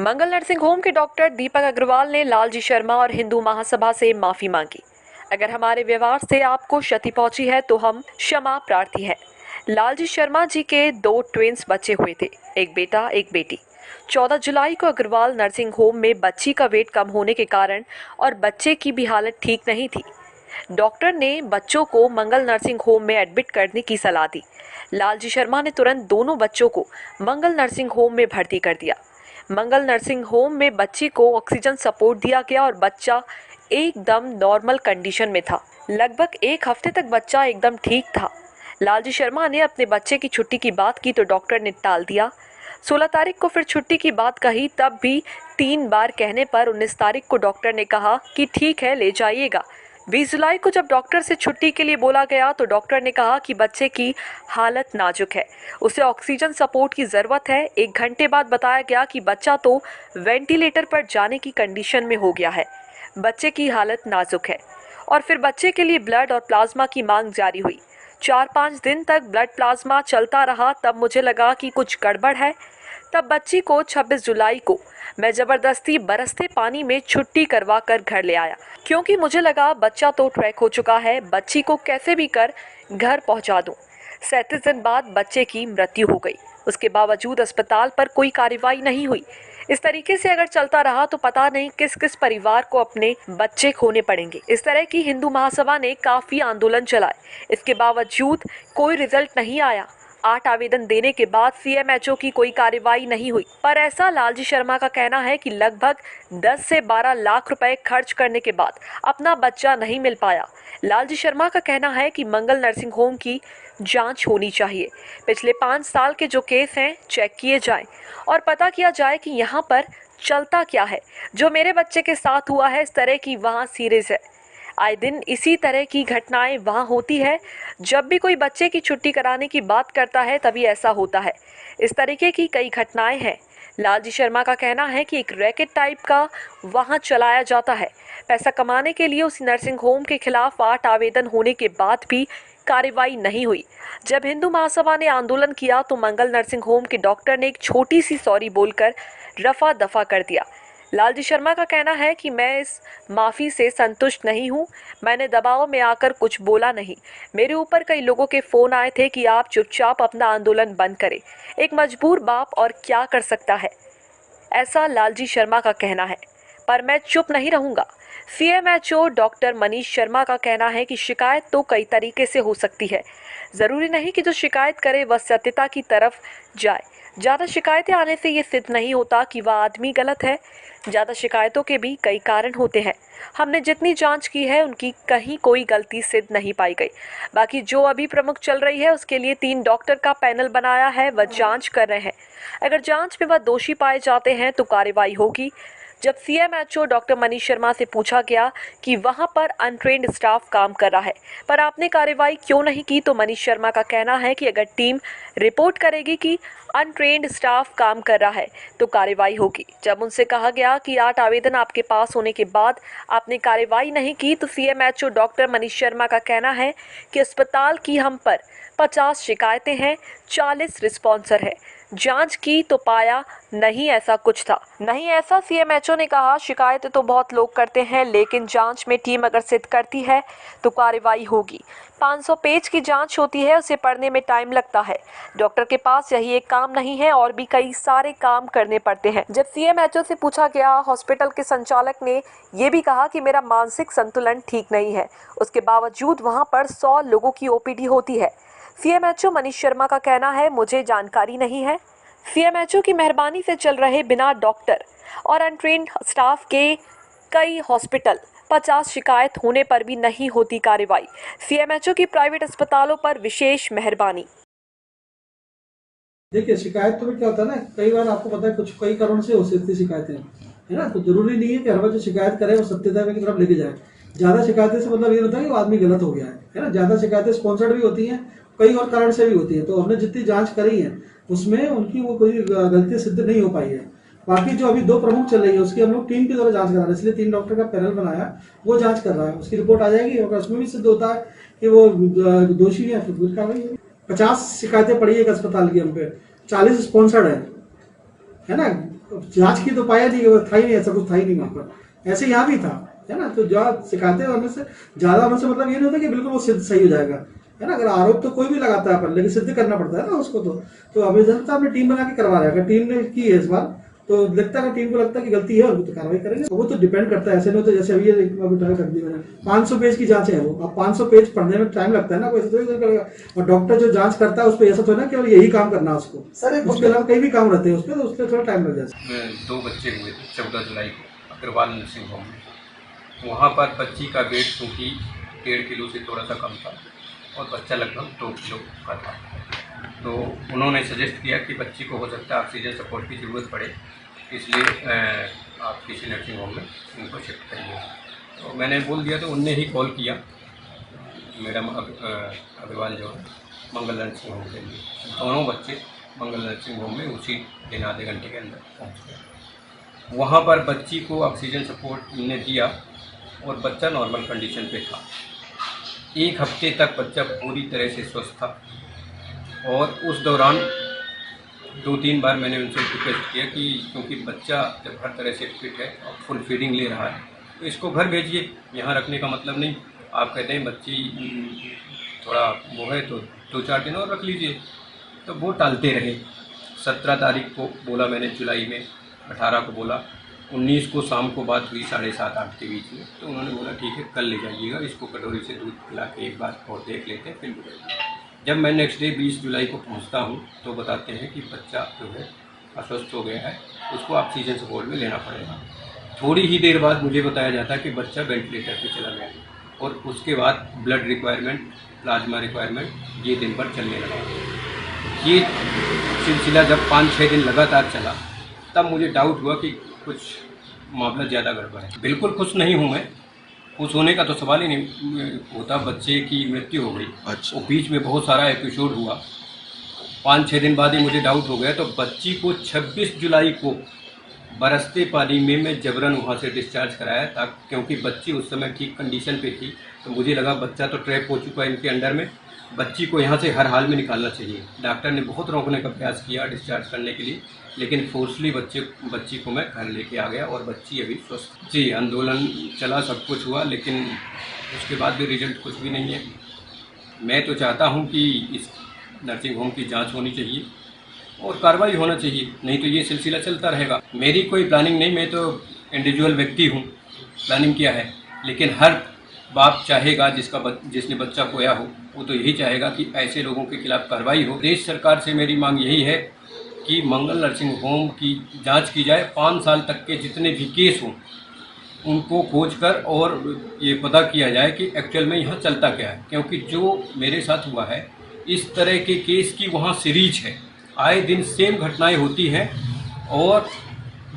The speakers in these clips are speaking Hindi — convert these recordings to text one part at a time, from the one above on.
मंगल नर्सिंग होम के डॉक्टर दीपक अग्रवाल ने लालजी शर्मा और हिंदू महासभा से माफी मांगी। अगर हमारे व्यवहार से आपको क्षति पहुंची है तो हम क्षमा प्रार्थी हैं। लालजी शर्मा जी के 2 ट्विंस बच्चे हुए थे, एक बेटा एक बेटी। 14 जुलाई को अग्रवाल नर्सिंग होम में बच्ची का वेट कम होने के कारण और बच्चे की भी हालत ठीक नहीं थी। डॉक्टर ने बच्चों को मंगल नर्सिंग होम में एडमिट करने की सलाह दी। लालजी शर्मा ने तुरंत दोनों बच्चों को मंगल नर्सिंग होम में भर्ती कर दिया। मंगल नर्सिंग होम में बच्ची को ऑक्सीजन सपोर्ट दिया गया और बच्चा एकदम नॉर्मल कंडीशन में था। लगभग 1 हफ्ते तक बच्चा एकदम ठीक था। लालजी शर्मा ने अपने बच्चे की छुट्टी की बात की तो डॉक्टर ने टाल दिया। 16 तारीख को फिर छुट्टी की बात कही, तब भी 3 बार कहने पर 19 तारीख को डॉक्टर ने कहा कि ठीक है, ले जाइएगा। 20 जुलाई को जब डॉक्टर से छुट्टी के लिए बोला गया तो डॉक्टर ने कहा कि बच्चे की हालत नाजुक है, उसे ऑक्सीजन सपोर्ट की ज़रूरत है। 1 घंटे बाद बताया गया कि बच्चा तो वेंटिलेटर पर जाने की कंडीशन में हो गया है, बच्चे की हालत नाजुक है। और फिर बच्चे के लिए ब्लड और प्लाज्मा की मांग जारी हुई। 4-5 दिन तक ब्लड प्लाज्मा चलता रहा। तब मुझे लगा कि कुछ गड़बड़ है। तब बच्ची को 26 जुलाई को मैं ज़बरदस्ती बरसते पानी में छुट्टी करवा कर घर ले आया, क्योंकि मुझे लगा बच्चा तो ट्रैक हो चुका है, बच्ची को कैसे भी कर घर पहुंचा दूं। 37 दिन बाद बच्चे की मृत्यु हो गई। उसके बावजूद अस्पताल पर कोई कार्रवाई नहीं हुई। इस तरीके से अगर चलता रहा तो पता नहीं किस किस परिवार को अपने बच्चे खोने पड़ेंगे। इस तरह की हिंदू महासभा ने काफ़ी आंदोलन चलाए, इसके बावजूद कोई रिजल्ट नहीं आया। 8 आवेदन देने के बाद सीएमएचओ की कोई कार्रवाई नहीं हुई। पर ऐसा लालजी शर्मा का कहना है कि लगभग 10 से 12 लाख रुपए खर्च करने के बाद अपना बच्चा नहीं मिल पाया। लालजी शर्मा का कहना है कि मंगल नर्सिंग होम की जांच होनी चाहिए। पिछले 5 साल के जो केस हैं चेक किए जाएं और पता किया जाए कि यहाँ पर चलता क्या है। जो मेरे बच्चे के साथ हुआ है इस तरह की वहाँ सीरीज है। आए दिन इसी तरह की घटनाएं वहाँ होती है। जब भी कोई बच्चे की छुट्टी कराने की बात करता है तभी ऐसा होता है। इस तरीके की कई घटनाएं हैं। लालजी शर्मा का कहना है कि एक रैकेट टाइप का वहाँ चलाया जाता है। पैसा कमाने के लिए उस नर्सिंग होम के खिलाफ 8 आवेदन होने के बाद भी कार्रवाई नहीं हुई। जब हिंदू महासभा ने आंदोलन किया तो मंगल नर्सिंग होम के डॉक्टर ने एक छोटी सी सॉरी बोलकर रफा दफा कर दिया। लालजी शर्मा का कहना है कि मैं इस माफ़ी से संतुष्ट नहीं हूं। मैंने दबाव में आकर कुछ बोला नहीं। मेरे ऊपर कई लोगों के फ़ोन आए थे कि आप चुपचाप अपना आंदोलन बंद करें। एक मजबूर बाप और क्या कर सकता है, ऐसा लालजी शर्मा का कहना है। पर मैं चुप नहीं रहूंगा। सीएमएचओ डॉक्टर मनीष शर्मा का कहना है कि शिकायत तो कई तरीके से हो सकती है। ज़रूरी नहीं कि जो शिकायत करे वह सत्यता की तरफ जाए। ज़्यादा शिकायतें आने से ये सिद्ध नहीं होता कि वह आदमी गलत है। ज़्यादा शिकायतों के भी कई कारण होते हैं। हमने जितनी जांच की है उनकी कहीं कोई गलती सिद्ध नहीं पाई गई। बाकी जो अभी प्रमुख चल रही है उसके लिए 3 डॉक्टर का पैनल बनाया है, वह जांच कर रहे हैं। अगर जांच में वह दोषी पाए जाते हैं तो कार्रवाई होगी। जब सीएमएचओ डॉक्टर मनीष शर्मा से पूछा गया कि वहां पर अनट्रेन्ड स्टाफ काम कर रहा है पर आपने कार्रवाई क्यों नहीं की, तो मनीष शर्मा का कहना है कि अगर टीम रिपोर्ट करेगी कि अनट्रेन्ड स्टाफ काम कर रहा है तो कार्रवाई होगी। जब उनसे कहा गया कि 8 आवेदन आपके पास होने के बाद आपने कार्रवाई नहीं की तो सीएमएचओ डॉक्टर मनीष शर्मा का कहना है कि अस्पताल की हम पर 50 शिकायतें हैं, 40 रिस्पॉन्सर है। जांच की तो पाया नहीं ऐसा कुछ था। नहीं ऐसा सीएमएचओ ने कहा, शिकायतें तो बहुत लोग करते हैं लेकिन जांच में टीम अगर सिद्ध करती है तो कार्रवाई होगी। 500 पेज की जांच होती है, उसे पढ़ने में टाइम लगता है। डॉक्टर के पास यही एक काम नहीं है और भी कई सारे काम करने पड़ते हैं। जब सीएमएचओ से पूछा गया, हॉस्पिटल के संचालक ने ये भी कहा कि मेरा मानसिक संतुलन ठीक नहीं है, उसके बावजूद वहाँ पर 100 लोगों की ओपीडी होती है। सीएमएचओ मनीष शर्मा का कहना है, मुझे जानकारी नहीं है। सीएमएचओ की मेहरबानी से चल रहे बिना डॉक्टर और अनट्रेन्ड स्टाफ के कई हॉस्पिटल, 50 शिकायत होने पर भी नहीं होती कार्रवाई। सीएमएचओ की प्राइवेट अस्पतालों पर विशेष मेहरबानी। देखिए, शिकायत तो भी क्या होता है ना, कई बार आपको पता है कुछ कई कारणों से हो सकती शिकायतें, है ना। तो जरूरी नहीं है कि हर बार जो शिकायत करे वो सत्यता की तरफ लेके जाए। ज्यादा शिकायतें से मतलब ये होता है कि वो आदमी गलत हो गया है ना। ज्यादा शिकायतें स्पॉन्सर्ड भी होती हैं, कई और कारण से भी होती है। तो हमने जितनी जांच करी है उसमें उनकी वो कोई गलती सिद्ध नहीं हो पाई है। बाकी जो अभी 2 प्रमुख चल रही है उसकी हम लोग टीम के द्वारा जांच करा रहे हैं, इसलिए 3 डॉक्टर का पैनल बनाया, वो जांच कर रहा है। उसकी रिपोर्ट आ जाएगी, अगर उसमें भी सिद्ध होता है कि वो दोषी है तो फिर कार्रवाई होगी। 50 शिकायतें पड़ी है एक अस्पताल की हम पे, 40 स्पॉन्सर्ड है ना। जांच की तो पाया नहीं, वो था ही नहीं, ऐसा कुछ था ही नहीं वहाँ पर। ऐसे यहाँ भी था, है ना। तो जो शिकायतें होने से ज्यादा होने से मतलब ये नहीं होता कि बिल्कुल वो सिद्ध सही हो जाएगा, है ना। अगर आरोप तो कोई भी लगाता है अपन, लेकिन सिद्ध करना पड़ता है ना उसको। तो अभी जनता अपनी टीम बना के करवा रहा है। अगर टीम ने की है इस बार, तो लगता है टीम को लगता है कि गलती है और वो तो कार्रवाई करेंगे। वो तो डिपेंड करता है, ऐसे नहीं तो जैसे अभी अभी ट्राई कर दी मैंने, 500 पेज की जांच है वो। अब 500 पेज पढ़ने में टाइम लगता है ना, कोई ऐसा थोड़ी करेगा। और डॉक्टर जो जांच करता है उस पर ऐसा तो ना कि यही काम करना है उसको सर, उसके अलावा कई भी काम रहते हैं उस पर, तो उसके थोड़ा टाइम लग जाता है। 2 बच्चे हुए थे 14 जुलाई को अग्रवाल नर्सिंग होम में। वहाँ पर बच्ची का वेट क्योंकि 1.5 किलो से थोड़ा सा कम था और बच्चा लगभग 2 किलो का था। तो उन्होंने सजेस्ट किया कि बच्ची को हो सकता है ऑक्सीजन सपोर्ट की ज़रूरत पड़े, इसलिए आप किसी नर्सिंग होम में उनको शिफ्ट करिए। तो मैंने बोल दिया, तो उनने ही कॉल किया मैडम अग्रवाल जो है मंगल नर्सिंग होम के लिए। दोनों बच्चे मंगल नर्सिंग होम में उसी दिन आधे घंटे के अंदर पहुंच गए। वहाँ पर बच्ची को ऑक्सीजन सपोर्ट ने दिया और बच्चा नॉर्मल कंडीशन पे था। 1 हफ्ते तक बच्चा पूरी तरह से स्वस्थ था और उस दौरान 2-3 बार मैंने उनसे रिक्वेस्ट किया कि क्योंकि बच्चा जब हर तरह से फिट है और फुल फीडिंग ले रहा है तो इसको घर भेजिए, यहाँ रखने का मतलब नहीं। आप कहते हैं बच्ची थोड़ा वो है तो 2-4 दिन और रख लीजिए, तो वो टालते रहे। 17 तारीख को बोला मैंने जुलाई में, 18 को बोला, 19 को शाम को बात हुई 7:30-8 के बीच में। तो उन्होंने बोला ठीक है कल ले जाइएगा, इसको कटोरी से दूध पिला के एक बार और देख लेते हैं फिर बुलाइए। जब मैं नेक्स्ट डे 20 जुलाई को पहुंचता हूं तो बताते हैं कि बच्चा जो है अस्वस्थ हो गया है, उसको ऑक्सीजन सपोर्ट में लेना पड़ेगा। थोड़ी ही देर बाद मुझे बताया जाता है कि बच्चा वेंटिलेटर पे चला गया और उसके बाद ब्लड रिक्वायरमेंट, प्लाज्मा रिक्वायरमेंट ये दिन भर चलने लगा। ये सिलसिला जब 5-6 दिन लगातार चला तब मुझे डाउट हुआ कि कुछ मामला ज़्यादा गड़बड़ है। बिल्कुल खुश नहीं हूँ मैं, खुश होने का तो सवाल ही नहीं होता। बच्चे की मृत्यु हो गई, अच्छा। और बीच में बहुत सारा एपिसोड हुआ। 5-6 दिन बाद ही मुझे डाउट हो गया। तो बच्ची को 26 जुलाई को बरसते पानी में मैं जबरन वहाँ से डिस्चार्ज कराया था, क्योंकि बच्ची उस समय ठीक कंडीशन पे थी। तो मुझे लगा बच्चा तो ट्रैप हो चुका है इनके अंडर में, बच्ची को यहाँ से हर हाल में निकालना चाहिए। डॉक्टर ने बहुत रोकने का प्रयास किया डिस्चार्ज करने के लिए, लेकिन फोर्सली बच्ची को मैं घर लेके आ गया और बच्ची अभी स्वस्थ। जी, आंदोलन चला, सब कुछ हुआ, लेकिन उसके बाद भी रिजल्ट कुछ भी नहीं है। मैं तो चाहता हूँ कि इस नर्सिंग होम की जांच होनी चाहिए और कार्रवाई होना चाहिए, नहीं तो ये सिलसिला चलता रहेगा। मेरी कोई प्लानिंग नहीं, मैं तो इंडिविजुअल व्यक्ति हूँ, प्लानिंग क्या है। लेकिन हर बाप चाहेगा जिसने बच्चा खोया हो, वो तो यही चाहेगा कि ऐसे लोगों के खिलाफ कार्रवाई हो। प्रदेश सरकार से मेरी मांग यही है कि मंगल नर्सिंग होम की जांच की जाए। 5 साल तक के जितने भी केस हों उनको खोज कर और ये पता किया जाए कि एक्चुअल में यहाँ चलता क्या है। क्योंकि जो मेरे साथ हुआ है इस तरह के केस की वहाँ सीरीज है, आए दिन सेम घटनाएं होती हैं। और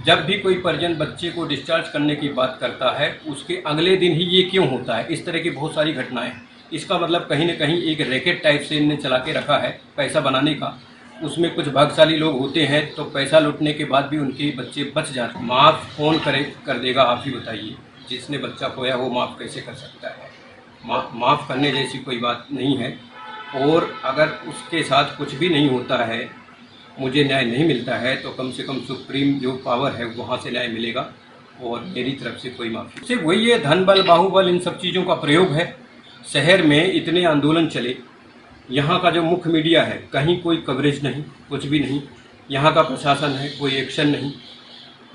जब भी कोई परिजन बच्चे को डिस्चार्ज करने की बात करता है उसके अगले दिन ही ये क्यों होता है। इस तरह की बहुत सारी घटनाएं, इसका मतलब कहीं न कहीं एक रैकेट टाइप से इन्हें चला के रखा है पैसा बनाने का। उसमें कुछ भाग्यशाली लोग होते हैं तो पैसा लूटने के बाद भी उनके बच्चे बच जाते हैं। माफ़ कौन कर देगा, आप ही बताइए। जिसने बच्चा खोया वो माफ़ कैसे कर सकता है? माफ़ करने जैसी कोई बात नहीं है। और अगर उसके साथ कुछ भी नहीं होता है, मुझे न्याय नहीं मिलता है, तो कम से कम सुप्रीम जो पावर है वहाँ से न्याय मिलेगा और मेरी तरफ से कोई माफ़ी। सिर्फ वही है, धन बल बाहुबल इन सब चीज़ों का प्रयोग है। शहर में इतने आंदोलन चले, यहाँ का जो मुख्य मीडिया है कहीं कोई कवरेज नहीं, कुछ भी नहीं। यहाँ का प्रशासन है, कोई एक्शन नहीं।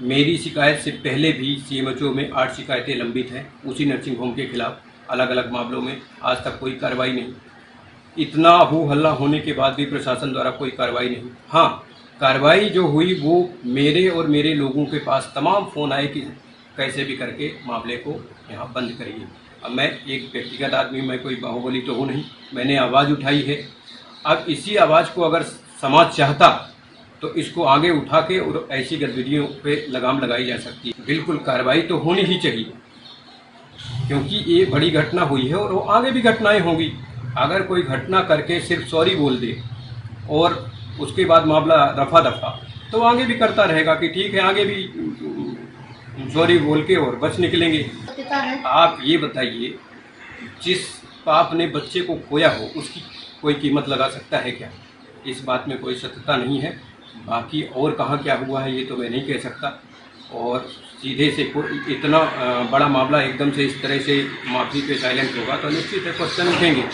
मेरी शिकायत से पहले भी CMHO में 8 शिकायतें लंबित हैं उसी नर्सिंग होम के खिलाफ, अलग अलग मामलों में। आज तक कोई कार्रवाई नहीं। इतना हो हल्ला होने के बाद भी प्रशासन द्वारा कोई कार्रवाई नहीं। हाँ, कार्रवाई जो हुई वो मेरे और मेरे लोगों के पास तमाम फ़ोन आए कि कैसे भी करके मामले को यहाँ बंद करिए। अब मैं एक व्यक्तिगत आदमी, मैं कोई बाहुबली तो हूँ नहीं, मैंने आवाज़ उठाई है। अब इसी आवाज़ को अगर समाज चाहता तो इसको आगे उठा के और ऐसी गतिविधियों पे लगाम लगाई जा सकती है। बिल्कुल कार्रवाई तो होनी ही चाहिए, क्योंकि ये बड़ी घटना हुई है और वो आगे भी घटनाएं होंगी। अगर कोई घटना करके सिर्फ सॉरी बोल दे और उसके बाद मामला रफा दफा, तो आगे भी करता रहेगा कि ठीक है, आगे भी सॉरी बोल के और बच निकलेंगे। आप ये बताइए, जिस बाप ने बच्चे को खोया हो उसकी कोई कीमत लगा सकता है क्या? इस बात में कोई सत्यता नहीं है। बाकी और कहाँ क्या हुआ है ये तो मैं नहीं कह सकता। और सीधे से इतना बड़ा मामला एकदम से इस तरह से माफ़ी पे साइलेंट होगा तो निश्चित है क्वेश्चन उठेंगे।